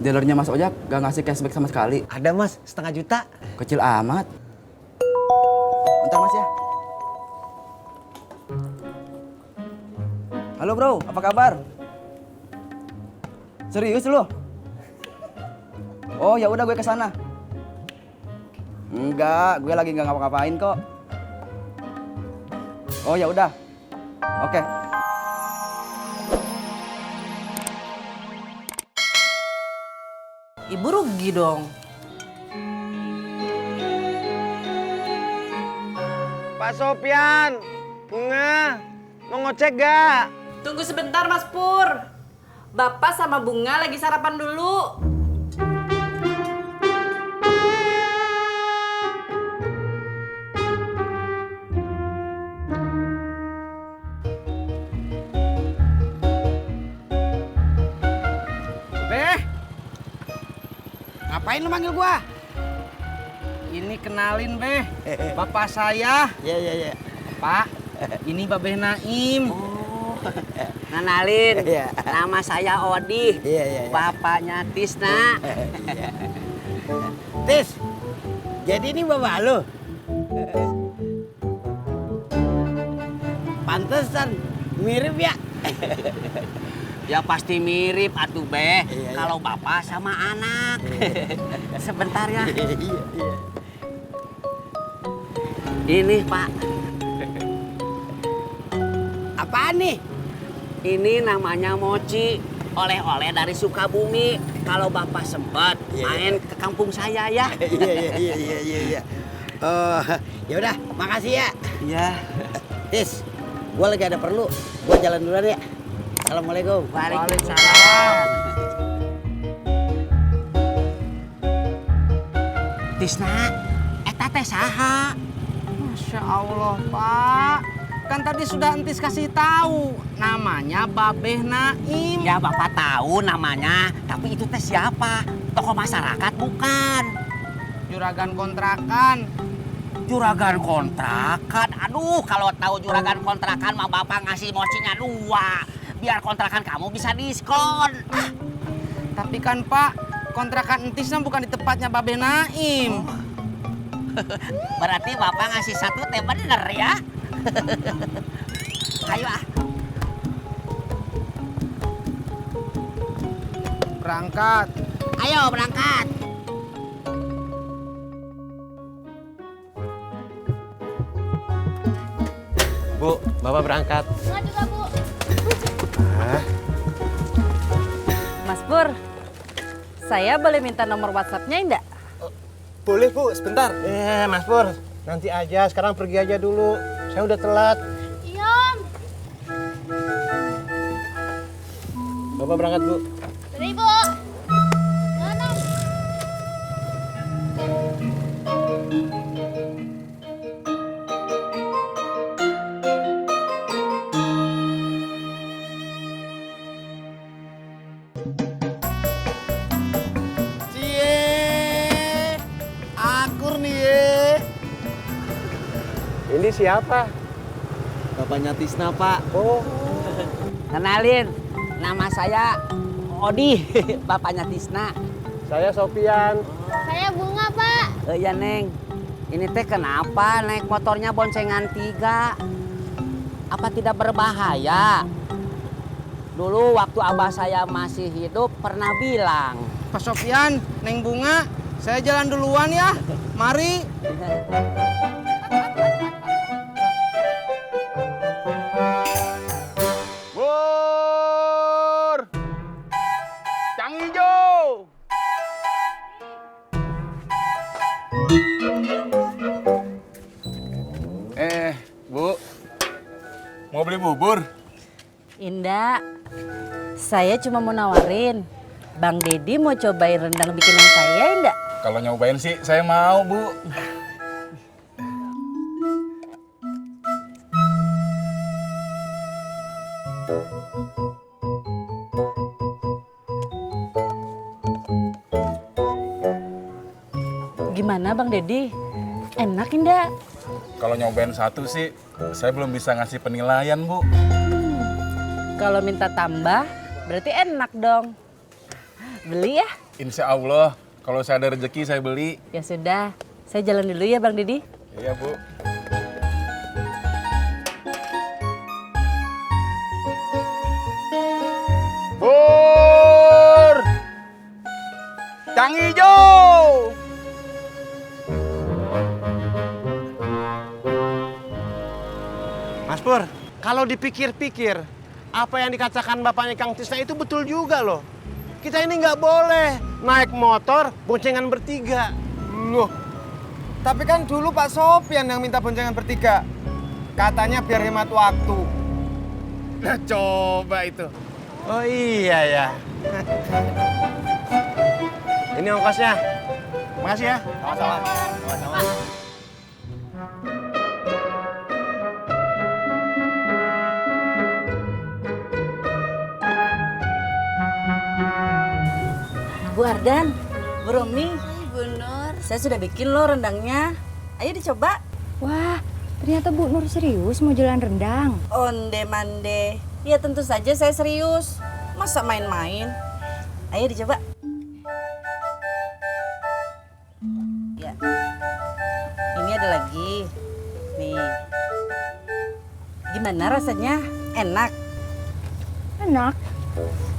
Dealernya Mas Ojak gak ngasih cashback sama sekali. Ada Mas, 0,5 juta. Kecil amat. Bentar Mas ya. Halo bro, apa kabar? Serius lu? Oh ya udah gue kesana. Enggak, gue lagi nggak ngapa-ngapain kok. Oh ya udah. Oke. Ibu rugi dong. Pak Sopyan, Bunga, mau ngecek gak? Tunggu sebentar Mas Pur. Bapak sama Bunga lagi sarapan dulu. Beh, ngapain lu manggil gua? Ini kenalin Beh, bapak saya. Iya. Pak, ini Babeh Naim. Kenalin, Iya. nama saya Odi, Iya. bapaknya Tisna. Tis, jadi ini bapak lu? Pantesan, mirip ya? Ya pasti mirip atuh Beh, Iya. kalau bapak sama anak. Sebentar ya. Iya. Ini Pak, Apaan nih? ini namanya mochi, oleh-oleh dari Sukabumi. Kalau bapak sempat Iya. main ke kampung saya ya. Iya. Oh, ya udah, makasih ya. Iya. Tis, gua lagi ada perlu. Gua jalan duluan ya. Assalamualaikum. Waalaikumsalam. Tisna, eta teh saha? Masya Allah Pak, kan tadi sudah entis kasih tahu namanya Babeh Naim. Ya bapak tahu namanya, tapi itu teh siapa? Tokoh masyarakat bukan? Juragan kontrakan. Juragan kontrakan. Aduh, kalau tahu juragan kontrakan mah bapak ngasih mocinya 2. Biar kontrakan kamu bisa diskon. Tapi kan Pak, kontrakan entisnya bukan di tempatnya Babeh Naim. Berarti bapak ngasih 1 teh bener ya? Ayo ah. Berangkat. Ayo berangkat. Bu, Bapak berangkat. Enggak juga, Bu. Mas Pur, saya boleh minta nomor WhatsApp-nya enggak? Boleh Bu, sebentar. Mas Pur, nanti aja. Sekarang pergi aja dulu. Saya udah telat. Iya, Om. Bapak berangkat, Bu. Dari Bu. Jalan, Om. Cie, akur nih ye. Ini siapa? Bapaknya Tisna, Pak. Oh, Kenalin, nama saya Odi, bapaknya Tisna. saya Sofian. Saya Bunga, Pak. Ya Neng, ini teh kenapa naik motornya boncengan 3? Apa tidak berbahaya? Dulu waktu abah saya masih hidup pernah bilang. Pak Sofyan, Neng Bunga, saya jalan duluan ya. Mari. Bur! Cang hijau! Bu. Mau beli bubur? Indah, saya cuma mau nawarin. Bang Deddy mau cobain rendang bikinan saya enggak? Kalau nyobain sih saya mau, Bu. Gimana Bang Deddy? Enak enggak? Kalau nyobain satu sih, saya belum bisa ngasih penilaian, Bu. Kalau minta tambah, berarti enak dong. Beli ya? Insya Allah, kalau saya ada rezeki saya beli. Ya sudah, saya jalan dulu ya Bang Didi. Iya, Bu. Pur! Cang hijau! Mas Pur, kalau dipikir-pikir, apa yang dikatakan bapaknya Kang Tisna itu betul juga loh. Kita ini nggak boleh naik motor boncengan bertiga. Loh, tapi kan dulu Pak Sopyan yang minta boncengan bertiga. Katanya biar hemat waktu. Nah, coba itu. Oh iya ya. Ini ongkosnya. Makasih ya. Sama-sama. Sama-sama. Bu Ardan, Bu Romi, Bu Nur. saya sudah bikin loh rendangnya. Ayo dicoba. Wah, ternyata Bu Nur serius mau jualan rendang. Onde mande. Ya tentu saja saya serius. Masa main-main? Ayo dicoba. Ya. Ini ada lagi. Nih. Gimana rasanya? Enak? Enak.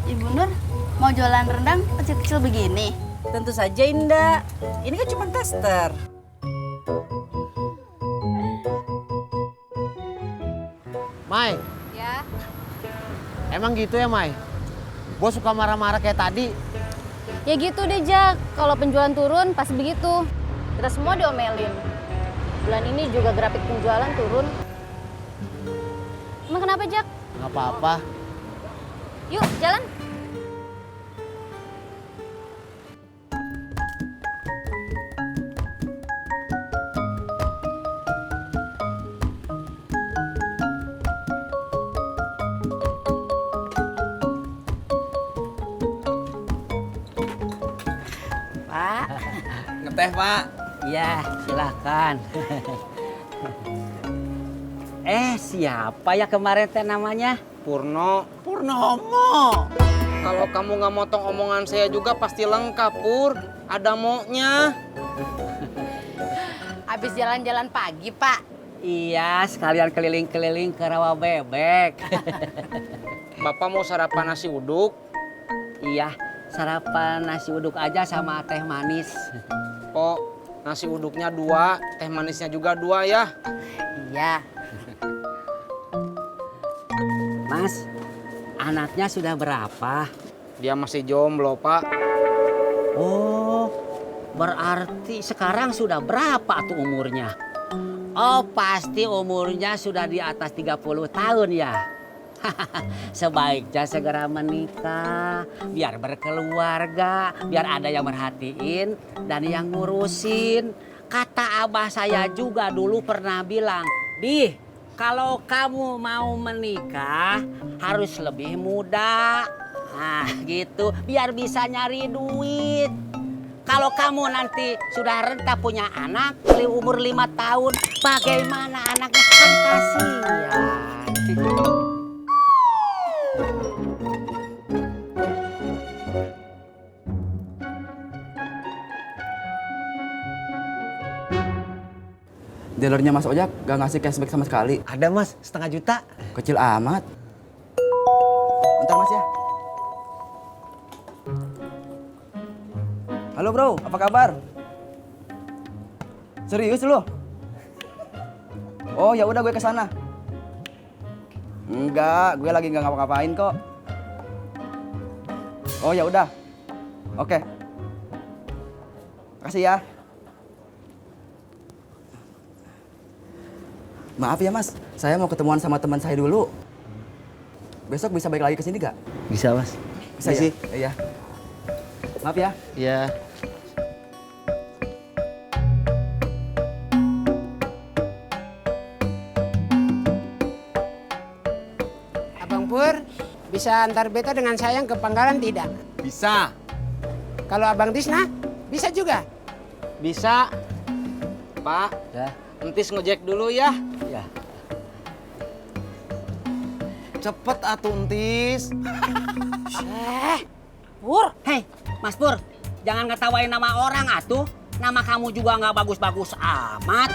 Ibu Nur mau jualan rendang kecil-kecil begini. Tentu saja Indah. Ini kan cuma tester. Mai, Ya. emang gitu ya Mai? Bos suka marah-marah kayak tadi. Ya gitu deh Jak, kalau penjualan turun pasti begitu. Kita semua diomelin. Bulan ini juga grafik penjualan turun. Emang kenapa Jak? Nggak apa-apa. Yuk jalan. Pak, Ngeteh, Pak. iya silahkan. Siapa ya kemarin teh namanya? Purno. Purnomo. Kalau kamu nggak motong omongan saya juga pasti lengkap, Pur. Ada maunya. Habis jalan-jalan pagi, Pak. Iya, sekalian keliling-keliling ke rawa bebek. Bapak mau sarapan nasi uduk? Iya, sarapan nasi uduk aja sama teh manis. Pok, nasi uduknya 2, teh manisnya juga 2 ya. Iya. Mas, anaknya sudah berapa? Dia masih jomblo, Pak. Oh, berarti sekarang sudah berapa tuh umurnya? Oh, pasti umurnya sudah di atas 30 tahun ya. Sebaiknya segera menikah, biar berkeluarga, biar ada yang merhatiin dan yang ngurusin. Kata abah saya juga dulu pernah bilang, "Di, kalau kamu mau menikah harus lebih muda." Nah, gitu, biar bisa nyari duit. Kalau kamu nanti sudah renta punya anak, umur 5 tahun, bagaimana anaknya? Kan kasihan. Dealernya Mas Ojak gak ngasih cashback sama sekali. Ada Mas, 1,5 juta. Kecil amat. Bentar Mas ya. Halo bro, apa kabar? Serius lu? Oh ya udah gue kesana. Enggak, gue lagi nggak ngapa-ngapain kok. Oh ya udah, oke. Makasih ya. Maaf ya mas, saya mau ketemuan sama teman saya dulu. Besok bisa balik lagi ke sini gak? Bisa, Mas. Bisa ya? Iya. Maaf ya. Iya. Abang Pur, bisa antar beta dengan sayang ke Panggalan tidak? Bisa. Kalau Abang Tisna, bisa juga? Bisa. Pak, Ya, entis ngejek dulu ya. ya. Cepet atuh entis. Pur, Hei, Mas Pur, jangan ngetawain nama orang atuh. Nama kamu juga nggak bagus-bagus amat.